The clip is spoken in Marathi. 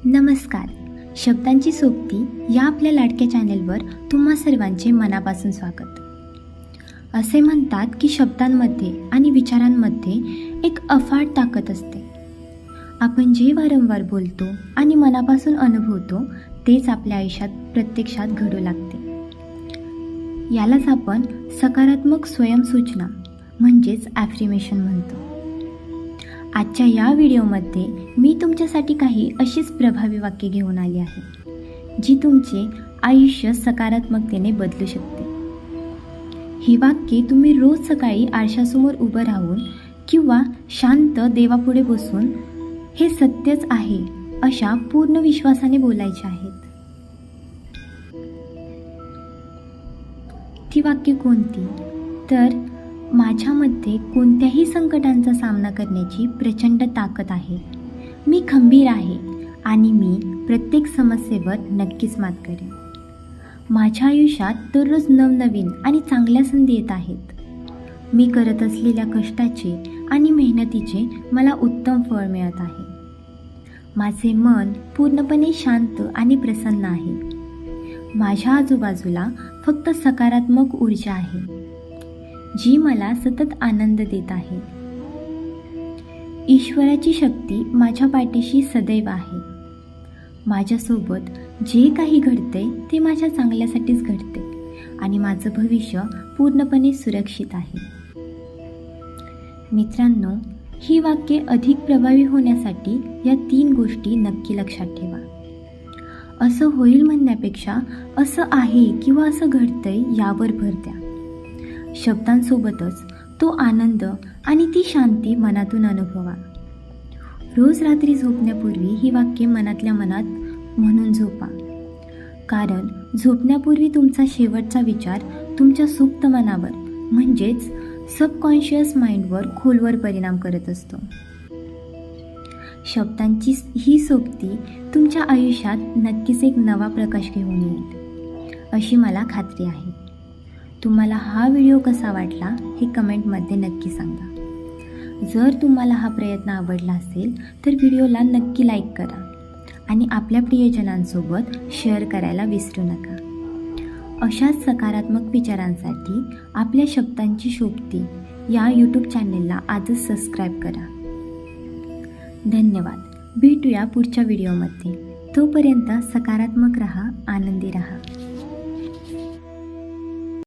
नमस्कार. शब्दांची सोबती या आपल्या लाडक्या चॅनेलवर तुम्हा सर्वांचे मनापासून स्वागत. असे म्हणतात की शब्दांमध्ये आणि विचारांमध्ये एक अफाट ताकद असते. आपण जे वारंवार बोलतो आणि मनापासून अनुभवतो तेच आपल्या आयुष्यात प्रत्यक्षात घडू लागते. यालाच आपण सकारात्मक स्वयंसूचना म्हणजेच ॲफ्रिमेशन म्हणतो. आजच्या या व्हिडिओमध्ये मी तुमच्यासाठी काही अशीच प्रभावी वाक्ये घेऊन आली आहे जी तुमचे आयुष्य सकारात्मकतेने बदलू शकते. ही वाक्ये तुम्ही रोज सकाळी आरशासमोर उभं राहून किंवा शांत देवापुढे बसून हे सत्यच आहे अशा पूर्ण विश्वासाने बोलायची आहेत. ती वाक्ये कोणती? तर माझ्यामध्ये कोणत्याही संकटांचा सामना करण्याची प्रचंड ताकद आहे. मी खंबीर आहे आणि मी प्रत्येक समस्येवर नक्कीच मात करेन. माझ्या आयुष्यात दररोज नवनवीन आणि चांगल्या संधी येत आहेत. मी करत असलेल्या कष्टाचे आणि मेहनतीचे मला उत्तम फळ मिळत आहे. माझे मन पूर्णपणे शांत आणि प्रसन्न आहे. माझ्या आजूबाजूला फक्त सकारात्मक ऊर्जा आहे जी मला सतत आनंद देत आहे. ईश्वराची शक्ती माझ्या पाठीशी सदैव आहे. माझ्यासोबत जे काही घडते ते माझ्या चांगल्यासाठीच घडते आणि माझं भविष्य पूर्णपणे सुरक्षित आहे. मित्रांनो, ही वाक्ये अधिक प्रभावी होण्यासाठी या 3 गोष्टी नक्की लक्षात ठेवा. असं होईल म्हणण्यापेक्षा असं आहे किंवा असं घडतंय यावर भर द्या. शब्दांसोबतच तो आनंद आणि ती शांती मनातून अनुभवा. रोज रात्री झोपण्यापूर्वी ही वाक्ये मनातल्या मनात म्हणून झोपा, कारण झोपण्यापूर्वी तुमचा शेवटचा विचार तुमच्या सुप्त मनावर म्हणजेच सबकॉन्शियस माइंडवर खोलवर परिणाम करत असतो. शब्दांची ही सोबती तुमच्या आयुष्यात नक्कीच एक नवा प्रकाश घेऊन येईल अशी मला खात्री आहे. तुम्हाला हा व्हिडिओ कसा वाटला हे कमेंटमध्ये नक्की सांगा. जर तुम्हाला हा प्रयत्न आवडला असेल तर व्हिडिओला नक्की लाईक करा आणि आपल्या प्रियजनांसोबत शेअर करायला विसरू नका. अशाच सकारात्मक विचारांसाठी आपल्या शब्दांची सोबती या यूट्यूब चॅनेलला आजच सबस्क्राईब करा. धन्यवाद. भेटूया पुढच्या व्हिडिओमध्ये. तोपर्यंत सकारात्मक रहा, आनंदी रहा.